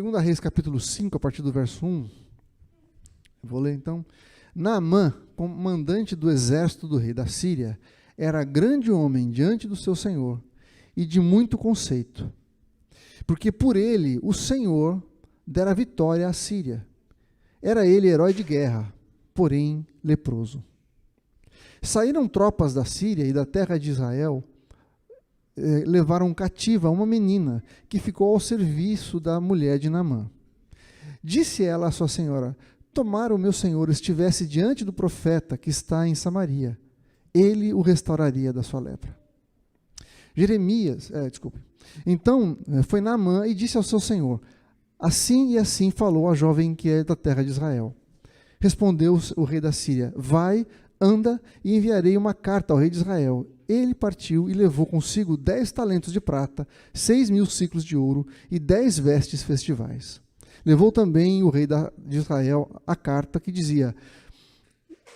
2 Reis, capítulo 5, a partir do verso 1. Vou ler então. Naamã, comandante do exército do rei da Síria, era grande homem diante do seu senhor e de muito conceito, porque por ele o Senhor dera vitória à Síria. Era ele herói de guerra, porém leproso. Saíram tropas da Síria e da terra de Israel, levaram cativa uma menina que ficou ao serviço da mulher de Naamã. Disse ela à sua senhora: tomara o meu senhor estivesse diante do profeta que está em Samaria, ele o restauraria da sua lepra. Então foi Naamã e disse ao seu senhor: assim e assim falou a jovem que é da terra de Israel. Respondeu o rei da Síria: vai, anda, e enviarei uma carta ao rei de Israel. Ele partiu e levou consigo 10 talentos de prata, 6.000 siclos de ouro e 10 vestes festivais. Levou também o rei de Israel a carta que dizia: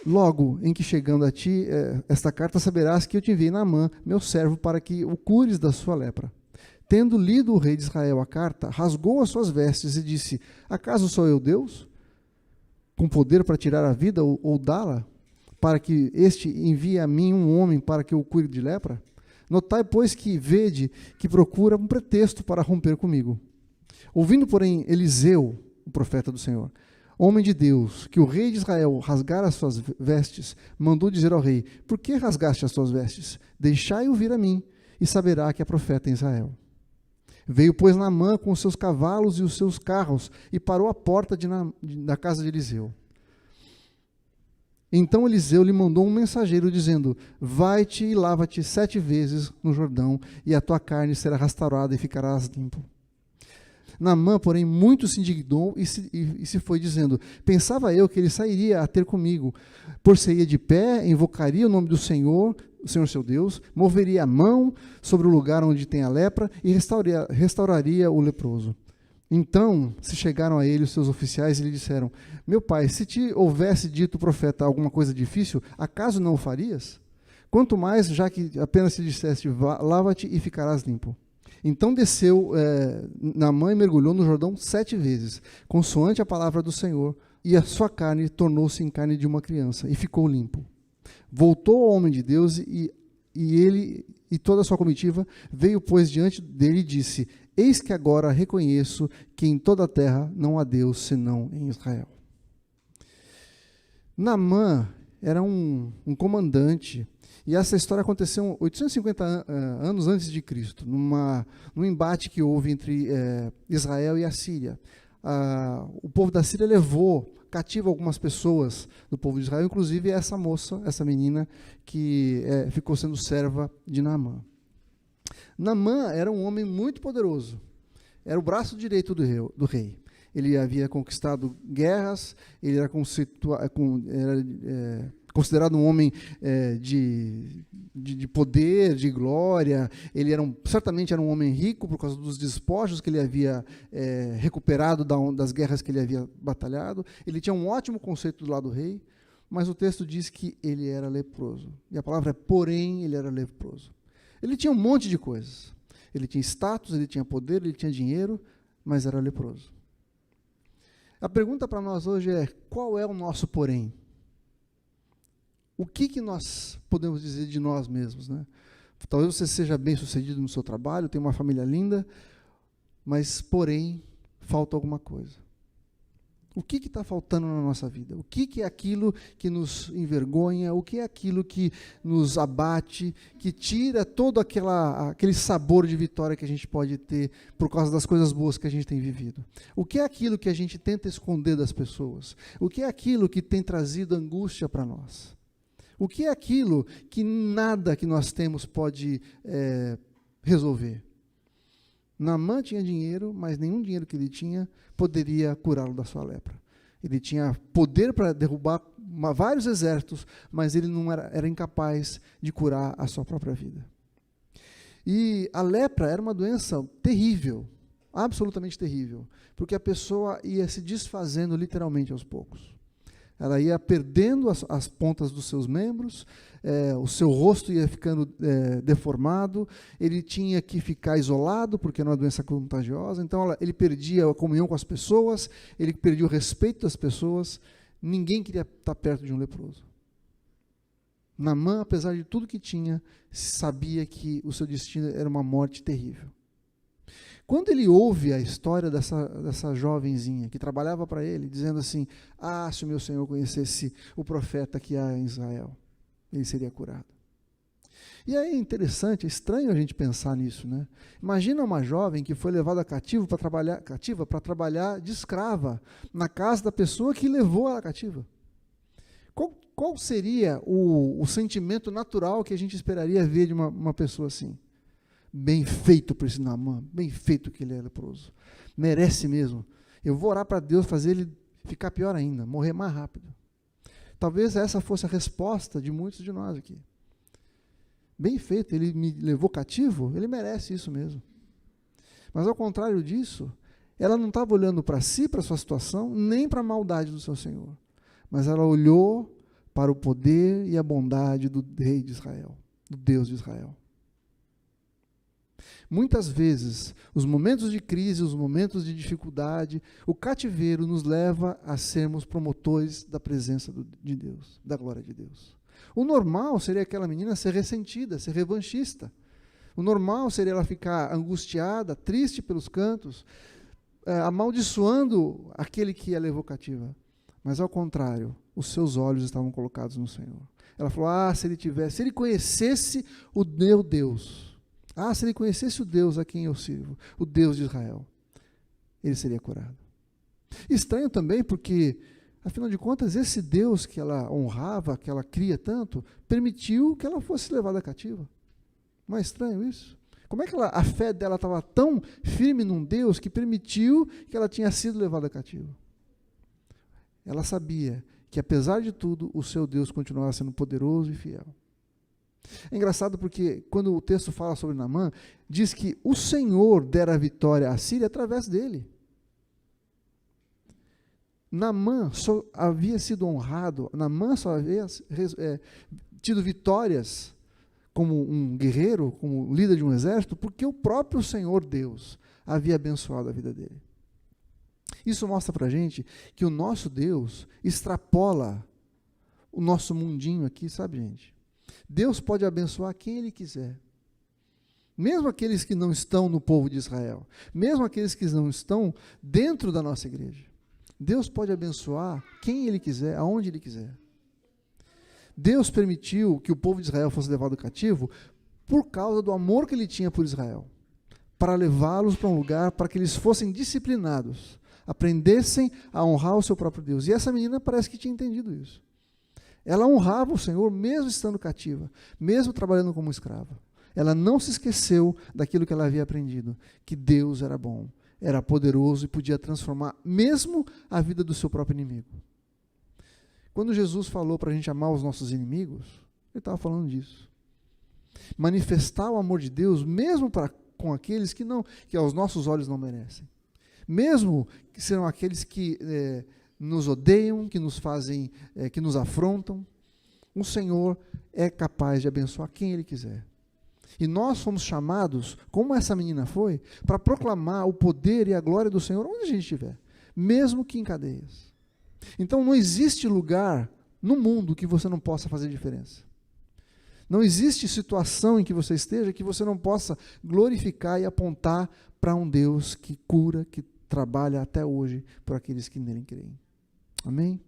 logo em que chegando a ti esta carta, saberás que eu te enviei Naamã, meu servo, para que o cures da sua lepra. Tendo lido o rei de Israel a carta, rasgou as suas vestes e disse: acaso sou eu Deus, com poder para tirar a vida ou dá-la, para que este envie a mim um homem para que eu cure de lepra? Notai, pois, que vede que procura um pretexto para romper comigo. Ouvindo, porém, Eliseu, o profeta do Senhor, homem de Deus, que o rei de Israel rasgara as suas vestes, mandou dizer ao rei: por que rasgaste as suas vestes? Deixai-o vir a mim, e saberá que é profeta em Israel. Veio, pois, Naamã com os seus cavalos e os seus carros, e parou à porta da casa de Eliseu. Então Eliseu lhe mandou um mensageiro, dizendo: vai-te e lava-te 7 vezes no Jordão, e a tua carne será restaurada e ficarás limpo. Naamã, porém, muito se indignou e se foi, dizendo: pensava eu que ele sairia a ter comigo, por-se-ia de pé, invocaria o nome do Senhor, o Senhor seu Deus, moveria a mão sobre o lugar onde tem a lepra e restauraria o leproso. Então se chegaram a ele os seus oficiais e lhe disseram: meu pai, se te houvesse dito o profeta alguma coisa difícil, acaso não o farias? Quanto mais, já que apenas te disseste: lava-te e ficarás limpo. Então desceu Naamã e mergulhou no Jordão 7 vezes, consoante a palavra do Senhor, e a sua carne tornou-se em carne de uma criança, e ficou limpo. Voltou ao homem de Deus, e ele e toda a sua comitiva veio, pois, diante dele e disse: eis que agora reconheço que em toda a terra não há Deus senão em Israel. Naamã era um comandante, e essa história aconteceu 850 anos antes de Cristo, num embate que houve entre Israel e a Síria. O povo da Síria levou cativo algumas pessoas do povo de Israel, inclusive essa moça, essa menina, que ficou sendo serva de Naamã. Naamã era um homem muito poderoso, era o braço direito do rei. Ele havia conquistado guerras, ele era considerado um homem de poder, de glória. Ele certamente era um homem rico por causa dos despojos que ele havia recuperado das guerras que ele havia batalhado. Ele tinha um ótimo conceito do lado do rei, mas o texto diz que ele era leproso. E a palavra é porém, ele era leproso. Ele tinha um monte de coisas. Ele tinha status, ele tinha poder, ele tinha dinheiro, mas era leproso. A pergunta para nós hoje é: qual é o nosso porém? O que nós podemos dizer de nós mesmos, né? Talvez você seja bem sucedido no seu trabalho, tenha uma família linda, mas, porém, falta alguma coisa. O que está faltando na nossa vida? O que é aquilo que nos envergonha? O que é aquilo que nos abate, que tira todo aquele sabor de vitória que a gente pode ter por causa das coisas boas que a gente tem vivido? O que é aquilo que a gente tenta esconder das pessoas? O que é aquilo que tem trazido angústia para nós? O que é aquilo que nada que nós temos pode resolver? Naamã tinha dinheiro, mas nenhum dinheiro que ele tinha poderia curá-lo da sua lepra. Ele tinha poder para derrubar vários exércitos, mas ele não era incapaz de curar a sua própria vida. E a lepra era uma doença terrível, absolutamente terrível, porque a pessoa ia se desfazendo literalmente aos poucos. Ela ia perdendo as pontas dos seus membros, o seu rosto ia ficando deformado, ele tinha que ficar isolado, porque era uma doença contagiosa, então ele perdia a comunhão com as pessoas, ele perdia o respeito das pessoas, ninguém queria estar perto de um leproso. Naamã, apesar de tudo que tinha, sabia que o seu destino era uma morte terrível. Quando ele ouve a história dessa jovenzinha que trabalhava para ele, dizendo assim, se o meu Senhor conhecesse o profeta que há em Israel, ele seria curado. E é interessante, é estranho a gente pensar nisso, né? Imagina uma jovem que foi levada cativa para trabalhar de escrava na casa da pessoa que levou ela cativa. Qual seria o sentimento natural que a gente esperaria ver de uma pessoa assim? Bem feito por esse Naamã, bem feito que ele é leproso. Merece mesmo. Eu vou orar para Deus fazer ele ficar pior ainda, morrer mais rápido. Talvez essa fosse a resposta de muitos de nós aqui. Bem feito, ele me levou cativo, ele merece isso mesmo. Mas ao contrário disso, ela não estava olhando para si, para a sua situação, nem para a maldade do seu Senhor. Mas ela olhou para o poder e a bondade do rei de Israel, do Deus de Israel. Muitas vezes, os momentos de crise, os momentos de dificuldade, o cativeiro nos leva a sermos promotores da presença de Deus, da glória de Deus. O normal seria aquela menina ser ressentida, ser revanchista. O normal seria ela ficar angustiada, triste pelos cantos, amaldiçoando aquele que a levou cativa. Mas ao contrário, os seus olhos estavam colocados no Senhor. Ela falou, se ele conhecesse o meu Deus, se ele conhecesse o Deus a quem eu sirvo, o Deus de Israel, ele seria curado. Estranho também porque, afinal de contas, esse Deus que ela honrava, que ela cria tanto, permitiu que ela fosse levada cativa. Não é estranho isso? Como é que a fé dela estava tão firme num Deus que permitiu que ela tinha sido levada cativa? Ela sabia que, apesar de tudo, o seu Deus continuava sendo poderoso e fiel. É engraçado porque, quando o texto fala sobre Naamã, diz que o Senhor dera a vitória à Síria através dele. Naamã só havia sido honrado, Naamã só havia tido vitórias como um guerreiro, como líder de um exército, porque o próprio Senhor Deus havia abençoado a vida dele. Isso mostra para a gente que o nosso Deus extrapola o nosso mundinho aqui, sabe, gente? Deus pode abençoar quem Ele quiser. Mesmo aqueles que não estão no povo de Israel. Mesmo aqueles que não estão dentro da nossa igreja. Deus pode abençoar quem Ele quiser, aonde Ele quiser. Deus permitiu que o povo de Israel fosse levado cativo por causa do amor que Ele tinha por Israel. Para levá-los para um lugar, para que eles fossem disciplinados. Aprendessem a honrar o seu próprio Deus. E essa menina parece que tinha entendido isso. Ela honrava o Senhor mesmo estando cativa, mesmo trabalhando como escrava. Ela não se esqueceu daquilo que ela havia aprendido, que Deus era bom, era poderoso e podia transformar mesmo a vida do seu próprio inimigo. Quando Jesus falou para a gente amar os nossos inimigos, ele estava falando disso. Manifestar o amor de Deus mesmo com aqueles que aos nossos olhos não merecem. Mesmo que serão aqueles que nos odeiam, que nos fazem, que nos afrontam, o Senhor é capaz de abençoar quem Ele quiser. E nós fomos chamados, como essa menina foi, para proclamar o poder e a glória do Senhor onde a gente estiver, mesmo que em cadeias. Então não existe lugar no mundo que você não possa fazer diferença. Não existe situação em que você esteja que você não possa glorificar e apontar para um Deus que cura, que trabalha até hoje por aqueles que nele creem. Amém?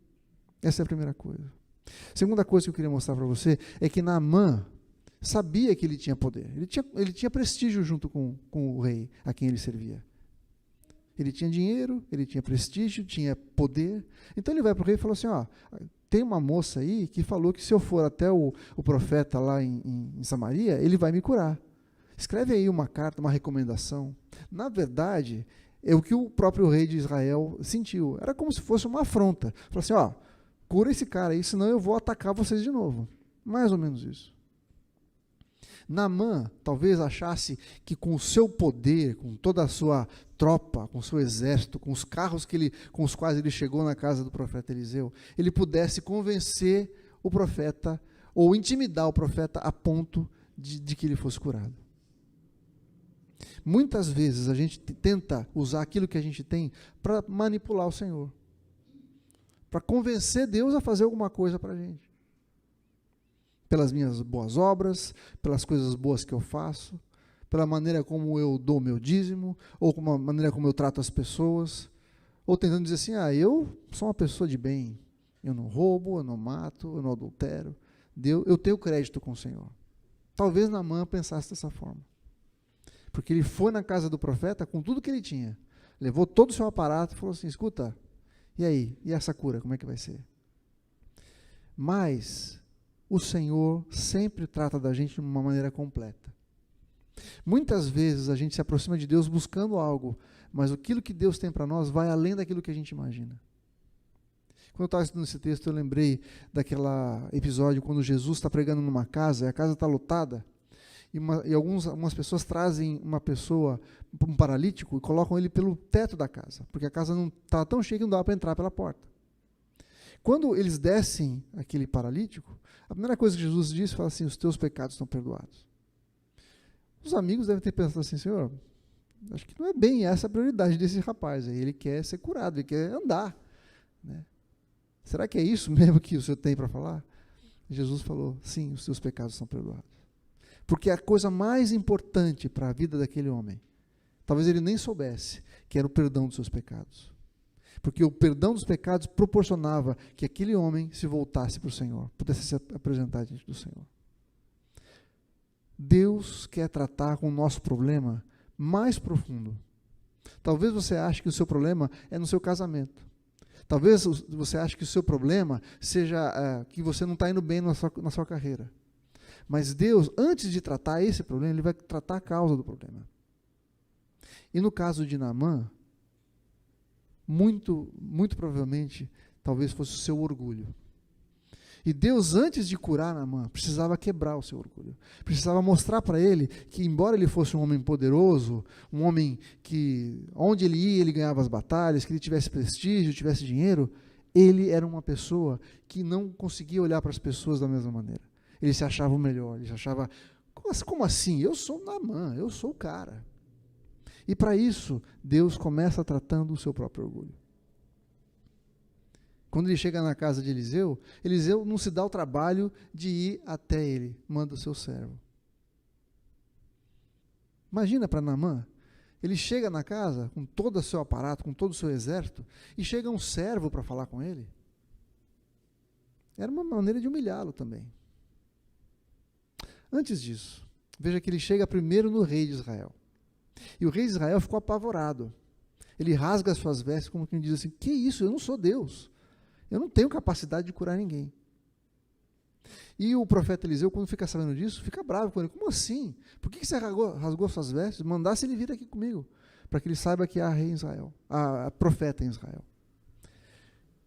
Essa é a primeira coisa. Segunda coisa que eu queria mostrar para você é que Naamã sabia que ele tinha poder. Ele tinha prestígio junto com o rei a quem ele servia. Ele tinha dinheiro, ele tinha prestígio, tinha poder. Então ele vai para o rei e fala assim, tem uma moça aí que falou que se eu for até o profeta lá em Samaria, ele vai me curar. Escreve aí uma carta, uma recomendação. Na verdade, é o que o próprio rei de Israel sentiu. Era como se fosse uma afronta. Falou assim, cura esse cara aí, senão eu vou atacar vocês de novo. Mais ou menos isso. Naamã talvez achasse que com o seu poder, com toda a sua tropa, com o seu exército, com os carros com os quais ele chegou na casa do profeta Eliseu, ele pudesse convencer o profeta ou intimidar o profeta a ponto de que ele fosse curado. Muitas vezes a gente tenta usar aquilo que a gente tem para manipular o Senhor, para convencer Deus a fazer alguma coisa para a gente. Pelas minhas boas obras, pelas coisas boas que eu faço, pela maneira como eu dou meu dízimo, ou com a maneira como eu trato as pessoas, ou tentando dizer assim, eu sou uma pessoa de bem, eu não roubo, eu não mato, eu não adultero, eu tenho crédito com o Senhor. Talvez Naamã pensasse dessa forma, porque ele foi na casa do profeta com tudo que ele tinha, levou todo o seu aparato e falou assim, escuta, e aí, e essa cura, como é que vai ser? Mas o Senhor sempre trata da gente de uma maneira completa. Muitas vezes a gente se aproxima de Deus buscando algo, mas aquilo que Deus tem para nós vai além daquilo que a gente imagina. Quando eu estava estudando esse texto, eu lembrei daquele episódio quando Jesus está pregando numa casa, e a casa está lotada, e algumas pessoas trazem uma pessoa, um paralítico, e colocam ele pelo teto da casa, porque a casa não estava tão cheia que não dava para entrar pela porta. Quando eles descem aquele paralítico, a primeira coisa que Jesus diz, fala assim, os teus pecados estão perdoados. Os amigos devem ter pensado assim, Senhor, acho que não é bem essa a prioridade desse rapaz, ele quer ser curado, ele quer andar, né? Será que é isso mesmo que o Senhor tem para falar? Jesus falou, sim, os teus pecados são perdoados. Porque a coisa mais importante para a vida daquele homem, talvez ele nem soubesse, que era o perdão dos seus pecados. Porque o perdão dos pecados proporcionava que aquele homem se voltasse para o Senhor, pudesse se apresentar diante do Senhor. Deus quer tratar com o nosso problema mais profundo. Talvez você ache que o seu problema é no seu casamento. Talvez você ache que o seu problema seja que você não está indo bem na sua carreira. Mas Deus, antes de tratar esse problema, Ele vai tratar a causa do problema. E no caso de Naamã, muito provavelmente, talvez fosse o seu orgulho. E Deus, antes de curar Naamã, precisava quebrar o seu orgulho. Precisava mostrar para ele que, embora ele fosse um homem poderoso, um homem que, onde ele ia, ele ganhava as batalhas, que ele tivesse prestígio, tivesse dinheiro, ele era uma pessoa que não conseguia olhar para as pessoas da mesma maneira. Ele se achava o melhor, ele se achava, como assim? Eu sou Naamã, eu sou o cara. E para isso, Deus começa tratando o seu próprio orgulho. Quando ele chega na casa de Eliseu, Eliseu não se dá o trabalho de ir até ele, manda o seu servo. Imagina para Naamã, ele chega na casa com todo o seu aparato, com todo o seu exército, e chega um servo para falar com ele. Era uma maneira de humilhá-lo também. Antes disso, veja que ele chega primeiro no rei de Israel. E o rei de Israel ficou apavorado. Ele rasga as suas vestes, como quem diz assim, que isso, eu não sou Deus. Eu não tenho capacidade de curar ninguém. E o profeta Eliseu, quando fica sabendo disso, fica bravo com ele. Como assim? Por que você rasgou suas vestes? Mandasse ele vir aqui comigo, para que ele saiba que há rei em Israel, há profeta em Israel.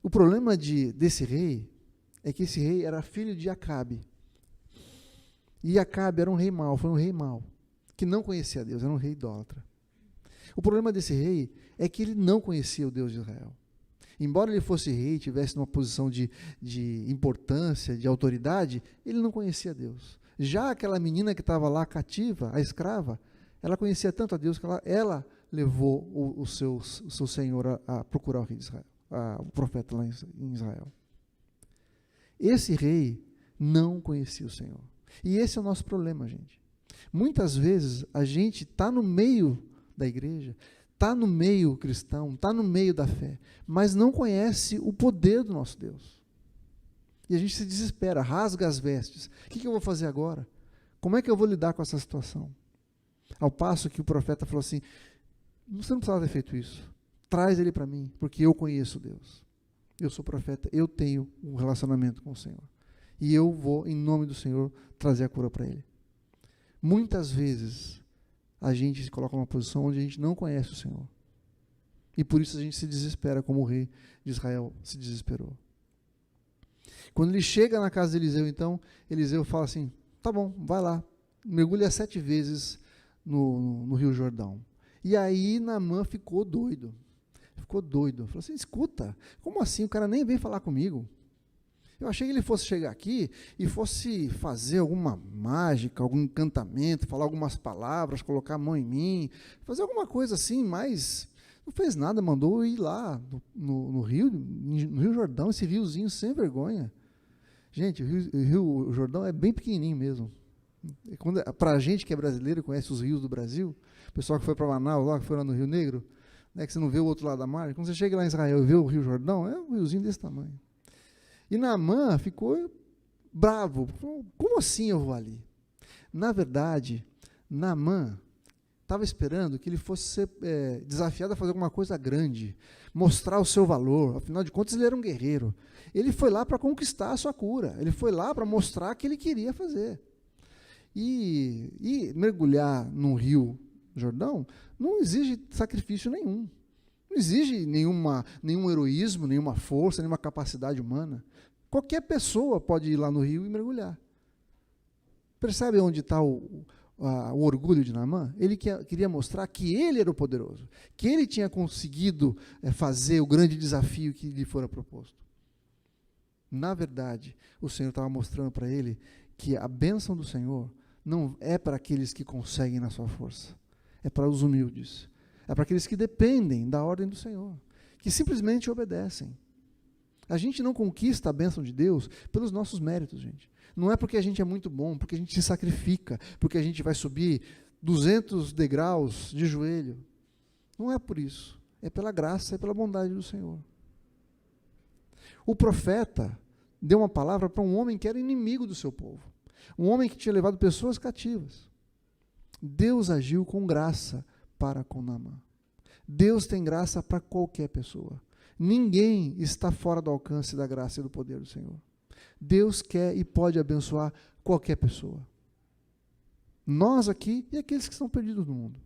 O problema desse rei é que esse rei era filho de Acabe. E Acabe era um rei mau, foi um rei mau, que não conhecia Deus, era um rei idólatra. O problema desse rei é que ele não conhecia o Deus de Israel. Embora ele fosse rei, tivesse numa posição de importância, de autoridade, ele não conhecia Deus. Já aquela menina que estava lá cativa, a escrava, ela conhecia tanto a Deus que ela levou o seu senhor a procurar o rei de Israel, o profeta lá em Israel. Esse rei não conhecia o Senhor. E esse é o nosso problema, gente. Muitas vezes a gente está no meio da igreja, está no meio cristão, está no meio da fé, mas não conhece o poder do nosso Deus. E a gente se desespera, rasga as vestes. O que eu vou fazer agora? Como é que eu vou lidar com essa situação? Ao passo que o profeta falou assim, você não precisava ter feito isso. Traz ele para mim, porque eu conheço Deus. Eu sou profeta, eu tenho um relacionamento com o Senhor. E eu vou, em nome do Senhor, trazer a cura para ele. Muitas vezes, a gente se coloca numa posição onde a gente não conhece o Senhor. E por isso a gente se desespera, como o rei de Israel se desesperou. Quando ele chega na casa de Eliseu, então, Eliseu fala assim, tá bom, vai lá, mergulha 7 vezes no Rio Jordão. E aí Naamã ficou doido. Falou assim, escuta, como assim? O cara nem veio falar comigo. Eu achei que ele fosse chegar aqui e fosse fazer alguma mágica, algum encantamento, falar algumas palavras, colocar a mão em mim, fazer alguma coisa assim, mas não fez nada, mandou ir lá no Rio Jordão, esse riozinho sem vergonha. Gente, o Rio Jordão é bem pequenininho mesmo. Para a gente que é brasileiro, conhece os rios do Brasil, o pessoal que foi para Manaus, lá, que foi lá no Rio Negro, né, que você não vê o outro lado da margem, quando você chega lá em Israel e vê o Rio Jordão, é um riozinho desse tamanho. E Naamã ficou bravo. Falou, como assim eu vou ali? Na verdade, Naamã estava esperando que ele fosse ser desafiado a fazer alguma coisa grande, mostrar o seu valor. Afinal de contas, ele era um guerreiro. Ele foi lá para conquistar a sua cura. Ele foi lá para mostrar que ele queria fazer. E mergulhar num rio Jordão não exige sacrifício nenhum. Não exige nenhum heroísmo, nenhuma força, nenhuma capacidade humana. Qualquer pessoa pode ir lá no rio e mergulhar. Percebe onde está o orgulho de Naamã? Ele queria mostrar que ele era o poderoso, que ele tinha conseguido fazer o grande desafio que lhe fora proposto. Na verdade, o Senhor estava mostrando para ele que a bênção do Senhor não é para aqueles que conseguem na sua força, é para os humildes. É para aqueles que dependem da ordem do Senhor, que simplesmente obedecem. A gente não conquista a bênção de Deus pelos nossos méritos, gente. Não é porque a gente é muito bom, porque a gente se sacrifica, porque a gente vai subir 200 degraus de joelho. Não é por isso. É pela graça, é pela bondade do Senhor. O profeta deu uma palavra para um homem que era inimigo do seu povo. Um homem que tinha levado pessoas cativas. Deus agiu com graça para com Naamã. Deus tem graça para qualquer pessoa. Ninguém está fora do alcance da graça e do poder do Senhor. Deus quer e pode abençoar qualquer pessoa. Nós aqui e aqueles que estão perdidos no mundo.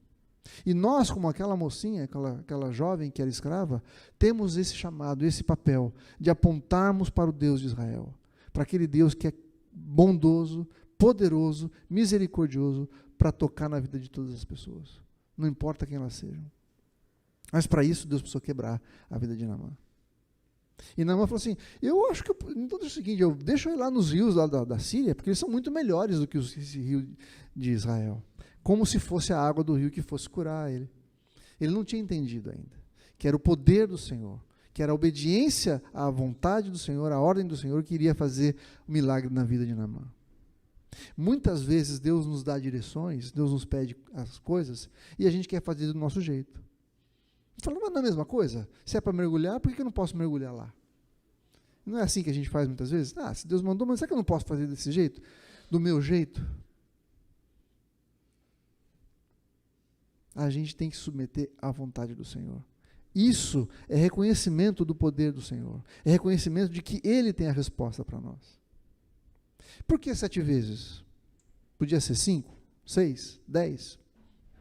E nós, como aquela mocinha, aquela jovem que era escrava, temos esse chamado, esse papel de apontarmos para o Deus de Israel, para aquele Deus que é bondoso, poderoso, misericordioso, para tocar na vida de todas as pessoas. Não importa quem elas sejam. Mas para isso Deus precisou quebrar a vida de Naamã. E Naamã falou assim, eu acho que então é o seguinte, eu deixo ele lá nos rios lá da Síria, porque eles são muito melhores do que esse rio de Israel. Como se fosse a água do rio que fosse curar ele. Ele não tinha entendido ainda, que era o poder do Senhor, que era a obediência à vontade do Senhor, à ordem do Senhor, que iria fazer o milagre na vida de Naamã. Muitas vezes Deus nos dá direções, Deus nos pede as coisas, e a gente quer fazer do nosso jeito. Fala, mas não é a mesma coisa? Se é para mergulhar, por que eu não posso mergulhar lá? Não é assim que a gente faz muitas vezes? Se Deus mandou, mas será que eu não posso fazer desse jeito? Do meu jeito? A gente tem que submeter à vontade do Senhor. Isso é reconhecimento do poder do Senhor. É reconhecimento de que Ele tem a resposta para nós. Por que 7 vezes? Podia ser 5, 6, 10?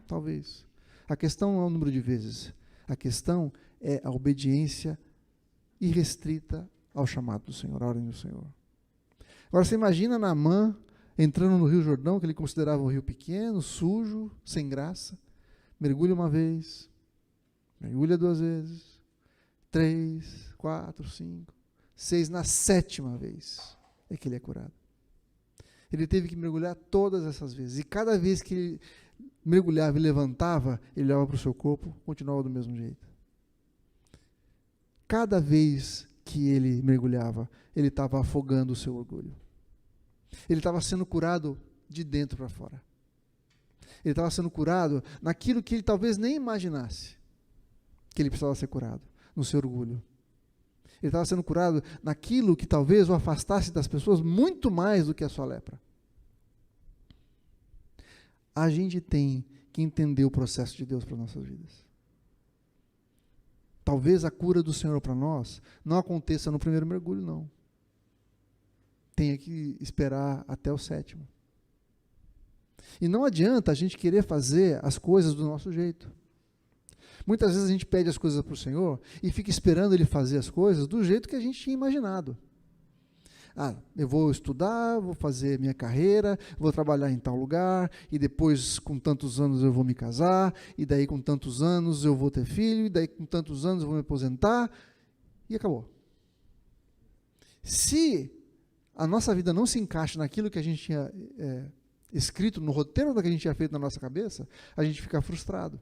Talvez. A questão não é o número de vezes. A questão é a obediência irrestrita ao chamado do Senhor, à ordem do Senhor. Agora, você imagina Naamã entrando no Rio Jordão, que ele considerava um rio pequeno, sujo, sem graça. Mergulha uma vez, mergulha 2 vezes, 3, 4, 5, 6, na 7ª vez é que ele é curado. Ele teve que mergulhar todas essas vezes, e cada vez que ele mergulhava e levantava, ele olhava para o seu corpo, continuava do mesmo jeito. Cada vez que ele mergulhava, ele estava afogando o seu orgulho. Ele estava sendo curado de dentro para fora. Ele estava sendo curado naquilo que ele talvez nem imaginasse que ele precisava ser curado, no seu orgulho. Ele estava sendo curado naquilo que talvez o afastasse das pessoas muito mais do que a sua lepra. A gente tem que entender o processo de Deus para as nossas vidas. Talvez a cura do Senhor para nós não aconteça no primeiro mergulho, não. Tenha que esperar até o 7º. E não adianta a gente querer fazer as coisas do nosso jeito. Muitas vezes a gente pede as coisas para o Senhor e fica esperando Ele fazer as coisas do jeito que a gente tinha imaginado. Eu vou estudar, vou fazer minha carreira, vou trabalhar em tal lugar, e depois, com tantos anos, eu vou me casar, e daí, com tantos anos, eu vou ter filho, e daí, com tantos anos, eu vou me aposentar, e acabou. Se a nossa vida não se encaixa naquilo que a gente tinha escrito, no roteiro do que a gente tinha feito na nossa cabeça, a gente fica frustrado.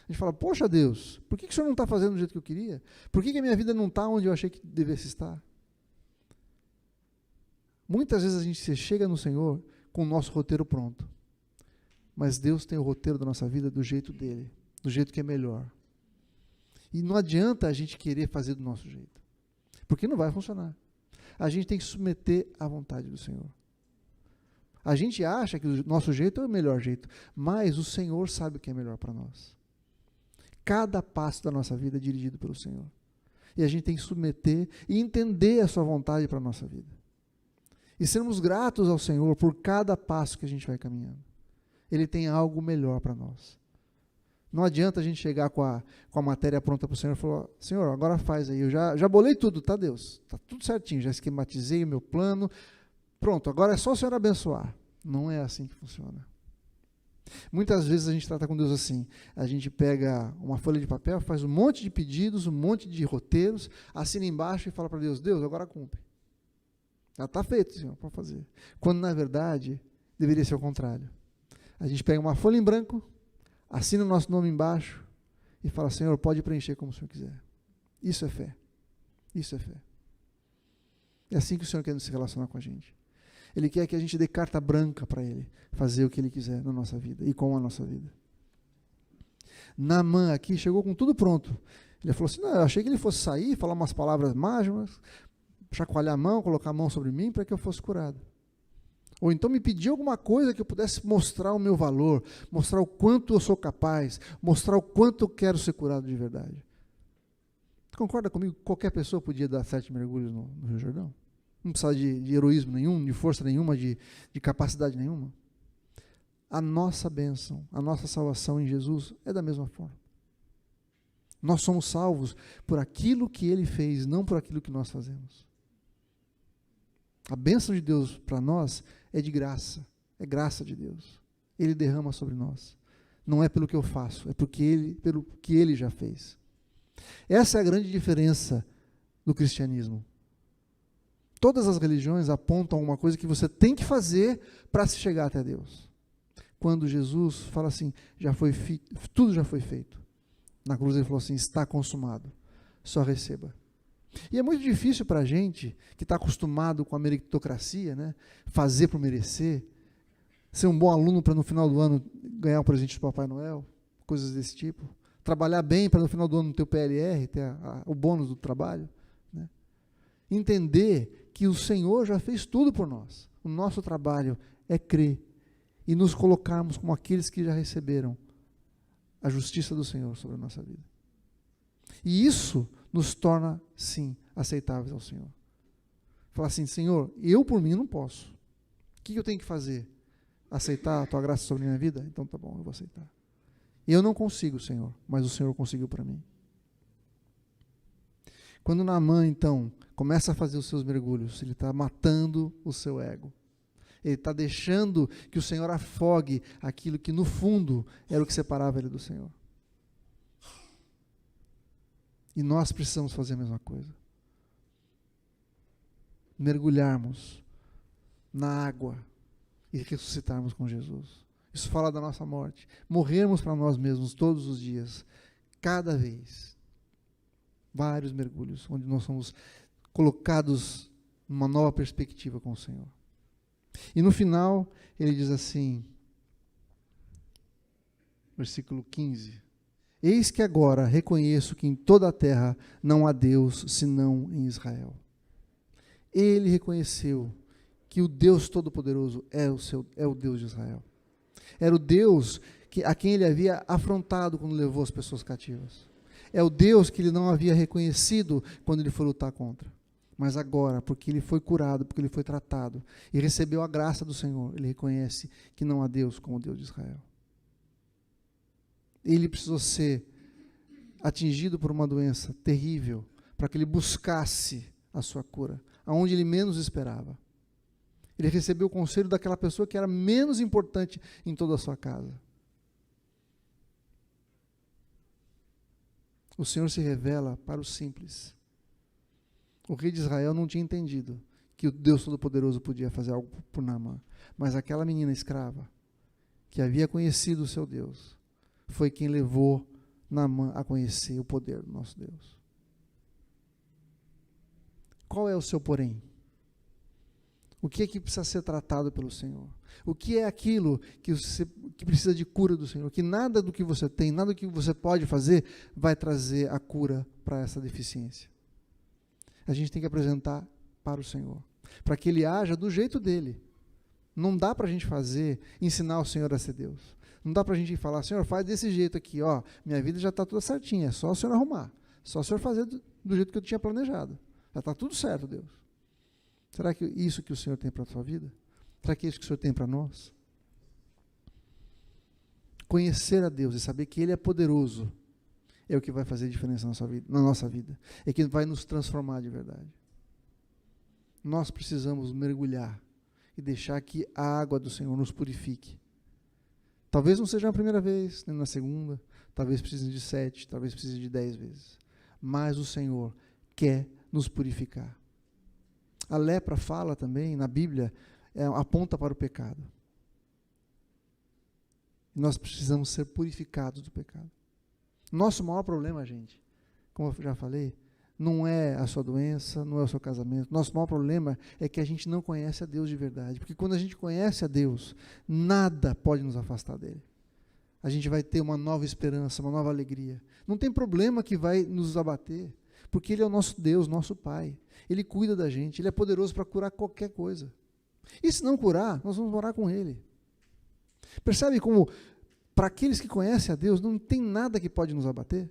A gente fala, poxa Deus, por que o Senhor não está fazendo do jeito que eu queria? Por que a minha vida não está onde eu achei que devesse estar? Muitas vezes a gente chega no Senhor com o nosso roteiro pronto. Mas Deus tem o roteiro da nossa vida do jeito dele, do jeito que é melhor. E não adianta a gente querer fazer do nosso jeito, porque não vai funcionar. A gente tem que submeter à vontade do Senhor. A gente acha que o nosso jeito é o melhor jeito, mas o Senhor sabe o que é melhor para nós. Cada passo da nossa vida é dirigido pelo Senhor. E a gente tem que submeter e entender a sua vontade para a nossa vida. E sermos gratos ao Senhor por cada passo que a gente vai caminhando. Ele tem algo melhor para nós. Não adianta a gente chegar com a matéria pronta para o Senhor e falar, Senhor, agora faz aí, eu já bolei tudo, tá Deus? Está tudo certinho, já esquematizei o meu plano, pronto, agora é só o Senhor abençoar. Não é assim que funciona. Muitas vezes a gente trata com Deus assim, a gente pega uma folha de papel, faz um monte de pedidos, um monte de roteiros, assina embaixo e fala para Deus, Deus, agora cumpre. Já está feito, Senhor, pode fazer. Quando na verdade, deveria ser o contrário. A gente pega uma folha em branco, assina o nosso nome embaixo e fala, Senhor, pode preencher como o Senhor quiser. Isso é fé. Isso é fé. É assim que o Senhor quer se relacionar com a gente. Ele quer que a gente dê carta branca para Ele fazer o que Ele quiser na nossa vida e com a nossa vida. Naamã aqui chegou com tudo pronto. Ele falou assim, não, eu achei que ele fosse sair, falar umas palavras mágicas, chacoalhar a mão, colocar a mão sobre mim para que eu fosse curado. Ou então me pedir alguma coisa que eu pudesse mostrar o meu valor, mostrar o quanto eu sou capaz, mostrar o quanto eu quero ser curado de verdade. Concorda comigo? Qualquer pessoa podia dar 7 mergulhos no Rio Jordão? Não precisa de heroísmo nenhum, de força nenhuma, de capacidade nenhuma. A nossa bênção, a nossa salvação em Jesus é da mesma forma. Nós somos salvos por aquilo que Ele fez, não por aquilo que nós fazemos. A bênção de Deus para nós é de graça, é graça de Deus. Ele derrama sobre nós. Não é pelo que eu faço, é pelo que Ele já fez. Essa é a grande diferença do cristianismo. Todas as religiões apontam uma coisa que você tem que fazer para se chegar até Deus. Quando Jesus fala assim, tudo já foi feito. Na cruz ele falou assim, está consumado, só receba. E é muito difícil para a gente, que está acostumado com a meritocracia, né? Fazer por merecer, ser um bom aluno para no final do ano ganhar um presente do Papai Noel, coisas desse tipo. Trabalhar bem para no final do ano ter o PLR, ter o bônus do trabalho. Né? Entender que o Senhor já fez tudo por nós. O nosso trabalho é crer e nos colocarmos como aqueles que já receberam a justiça do Senhor sobre a nossa vida. E isso nos torna, sim, aceitáveis ao Senhor. Falar assim, Senhor, eu por mim não posso. O que eu tenho que fazer? Aceitar a Tua graça sobre a minha vida? Então tá bom, eu vou aceitar. Eu não consigo, Senhor, mas o Senhor conseguiu para mim. Quando Naamã, então, começa a fazer os seus mergulhos, ele está matando o seu ego. Ele está deixando que o Senhor afogue aquilo que, no fundo, era o que separava ele do Senhor. E nós precisamos fazer a mesma coisa. Mergulharmos na água e ressuscitarmos com Jesus. Isso fala da nossa morte. Morrermos para nós mesmos todos os dias, cada vez. Vários mergulhos, onde nós somos colocados numa nova perspectiva com o Senhor. E no final, ele diz assim, versículo 15, eis que agora reconheço que em toda a terra não há Deus, senão em Israel. Ele reconheceu que o Deus Todo-Poderoso é o Deus de Israel. Era o Deus a quem ele havia afrontado quando levou as pessoas cativas. É o Deus que ele não havia reconhecido quando ele foi lutar contra. Mas agora, porque ele foi curado, porque ele foi tratado e recebeu a graça do Senhor, ele reconhece que não há Deus como o Deus de Israel. Ele precisou ser atingido por uma doença terrível para que ele buscasse a sua cura, aonde ele menos esperava. Ele recebeu o conselho daquela pessoa que era menos importante em toda a sua casa. O Senhor se revela para os simples. O rei de Israel não tinha entendido que o Deus Todo-Poderoso podia fazer algo por Naamã. Mas aquela menina escrava, que havia conhecido o seu Deus, foi quem levou Naamã a conhecer o poder do nosso Deus. Qual é o seu porém? O que é que precisa ser tratado pelo Senhor? O que é aquilo que precisa de cura do Senhor? Que nada do que você tem, nada do que você pode fazer vai trazer a cura para essa deficiência. A gente tem que apresentar para o Senhor, para que Ele haja do jeito dEle. Não dá para a gente ensinar o Senhor a ser Deus. Não dá para a gente falar, Senhor, faz desse jeito aqui, ó, minha vida já está toda certinha, é só o Senhor arrumar, só o Senhor fazer do jeito que eu tinha planejado. Já está tudo certo, Deus. Será que isso que o Senhor tem para a sua vida? Será que é isso que o Senhor tem para nós? Conhecer a Deus e saber que Ele é poderoso é o que vai fazer diferença na nossa vida. É que vai nos transformar de verdade. Nós precisamos mergulhar e deixar que a água do Senhor nos purifique. Talvez não seja a primeira vez, nem na segunda, talvez precise de 7, talvez precise de 10 vezes. Mas o Senhor quer nos purificar. A lepra fala também, na Bíblia, aponta para o pecado. Nós precisamos ser purificados do pecado. Nosso maior problema, gente, como eu já falei, não é a sua doença, não é o seu casamento. Nosso maior problema é que a gente não conhece a Deus de verdade. Porque quando a gente conhece a Deus, nada pode nos afastar dele. A gente vai ter uma nova esperança, uma nova alegria. Não tem problema que vai nos abater, porque Ele é o nosso Deus, nosso Pai. Ele cuida da gente, Ele é poderoso para curar qualquer coisa. E se não curar, nós vamos morar com Ele. Percebe como, para aqueles que conhecem a Deus, não tem nada que pode nos abater?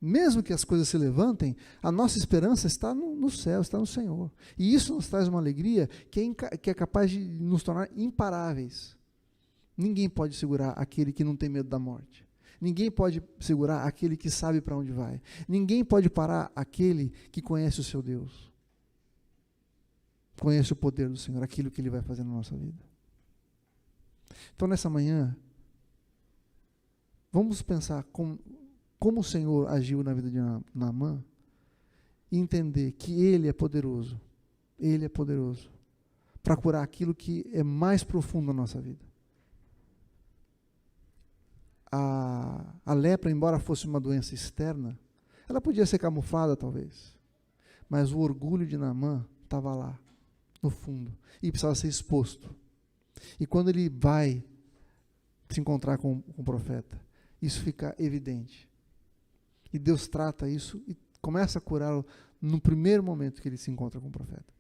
Mesmo que as coisas se levantem, a nossa esperança está no céu, está no Senhor. E isso nos traz uma alegria que é capaz de nos tornar imparáveis. Ninguém pode segurar aquele que não tem medo da morte. Ninguém pode segurar aquele que sabe para onde vai. Ninguém pode parar aquele que conhece o seu Deus. Conhece o poder do Senhor, aquilo que Ele vai fazer na nossa vida. Então, nessa manhã, vamos pensar como o Senhor agiu na vida de Naamã e entender que Ele é poderoso para curar aquilo que é mais profundo na nossa vida. A lepra, embora fosse uma doença externa, ela podia ser camuflada talvez, mas o orgulho de Naamã estava lá, no fundo, e precisava ser exposto. E quando ele vai se encontrar com o profeta, isso fica evidente. E Deus trata isso e começa a curá-lo no primeiro momento que ele se encontra com o profeta.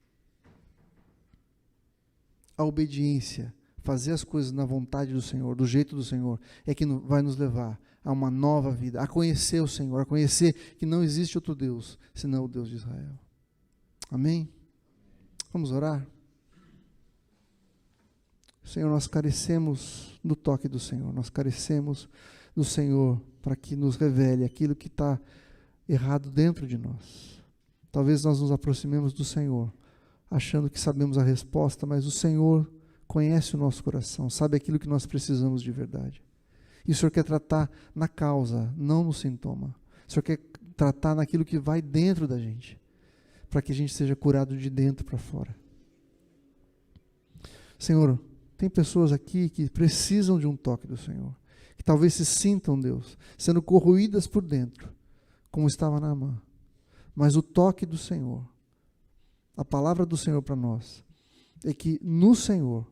A obediência, fazer as coisas na vontade do Senhor, do jeito do Senhor, é que vai nos levar a uma nova vida, a conhecer o Senhor, a conhecer que não existe outro Deus, senão o Deus de Israel. Amém? Vamos orar? Senhor, nós carecemos do toque do Senhor, nós carecemos do Senhor para que nos revele aquilo que está errado dentro de nós. Talvez nós nos aproximemos do Senhor, achando que sabemos a resposta, mas o Senhor conhece o nosso coração, sabe aquilo que nós precisamos de verdade. E o Senhor quer tratar na causa, não no sintoma. O Senhor quer tratar naquilo que vai dentro da gente, para que a gente seja curado de dentro para fora. Senhor, tem pessoas aqui que precisam de um toque do Senhor, que talvez se sintam, Deus, sendo corroídas por dentro, como estava Naamã. Mas o toque do Senhor, a palavra do Senhor para nós, é que no Senhor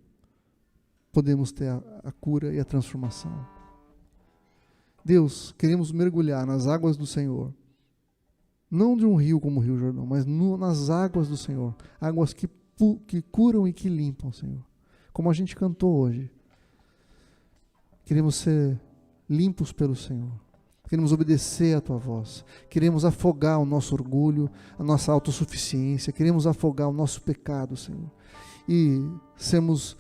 podemos ter a cura e a transformação. Deus, queremos mergulhar nas águas do Senhor, não de um rio como o Rio Jordão, mas nas águas do Senhor, águas que curam e que limpam, Senhor. Como a gente cantou hoje. Queremos ser limpos pelo Senhor. Queremos obedecer a Tua voz. Queremos afogar o nosso orgulho, a nossa autossuficiência. Queremos afogar o nosso pecado, Senhor. E saímos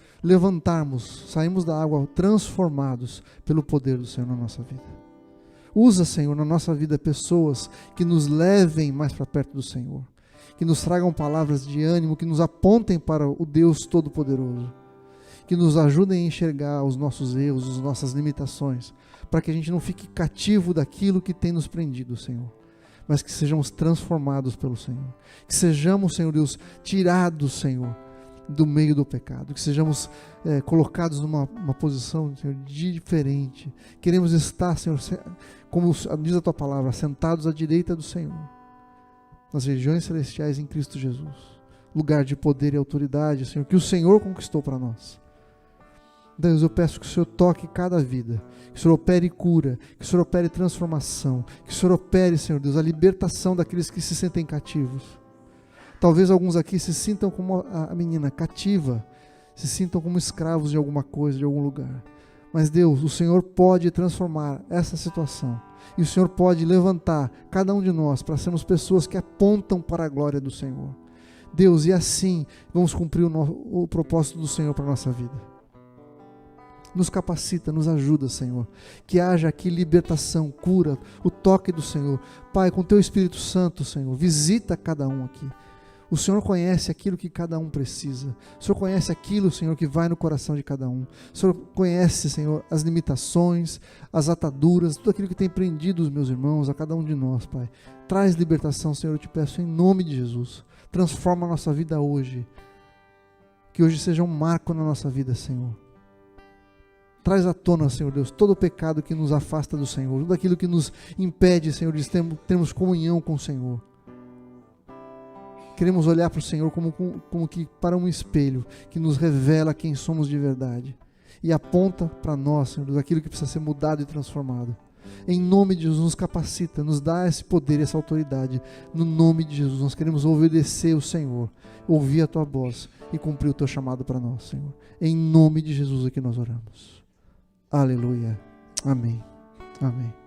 da água transformados pelo poder do Senhor na nossa vida. Usa, Senhor, na nossa vida pessoas que nos levem mais para perto do Senhor. que nos tragam palavras de ânimo, que nos apontem para o Deus Todo-Poderoso, que nos ajudem a enxergar os nossos erros, as nossas limitações, para que a gente não fique cativo daquilo que tem nos prendido, Senhor, mas que sejamos transformados pelo Senhor, que sejamos, Senhor Deus, tirados, Senhor, do meio do pecado, que sejamos colocados numa posição, Senhor, diferente. Queremos estar, Senhor, como diz a Tua palavra, sentados à direita do Senhor, nas regiões celestiais em Cristo Jesus, lugar de poder e autoridade, Senhor, que o Senhor conquistou para nós. Deus, eu peço que o Senhor toque cada vida, que o Senhor opere cura, que o Senhor opere transformação, que o Senhor opere, Senhor Deus, a libertação daqueles que se sentem cativos. Talvez alguns aqui se sintam como a menina cativa, se sintam como escravos de alguma coisa, de algum lugar. Mas Deus, o Senhor pode transformar essa situação. E o Senhor pode levantar cada um de nós para sermos pessoas que apontam para a glória do Senhor. Deus, e assim vamos cumprir o propósito do Senhor para a nossa vida. Nos capacita, nos ajuda, Senhor. Que haja aqui libertação, cura, o toque do Senhor. Pai, com Teu Espírito Santo, Senhor, visita cada um aqui. O Senhor conhece aquilo que cada um precisa. O Senhor conhece aquilo, Senhor, que vai no coração de cada um. O Senhor conhece, Senhor, as limitações, as ataduras, tudo aquilo que tem prendido os meus irmãos, a cada um de nós, Pai. Traz libertação, Senhor, eu te peço, em nome de Jesus. Transforma a nossa vida hoje. Que hoje seja um marco na nossa vida, Senhor. Traz à tona, Senhor Deus, todo o pecado que nos afasta do Senhor, tudo aquilo que nos impede, Senhor, de termos comunhão com o Senhor. Queremos olhar para o Senhor como que para um espelho que nos revela quem somos de verdade e aponta para nós, Senhor Deus, aquilo que precisa ser mudado e transformado. Em nome de Jesus, nos capacita, nos dá esse poder, essa autoridade. No nome de Jesus, nós queremos obedecer o Senhor, ouvir a Tua voz e cumprir o Teu chamado para nós, Senhor. Em nome de Jesus é que nós oramos. Aleluia. Amém. Amém.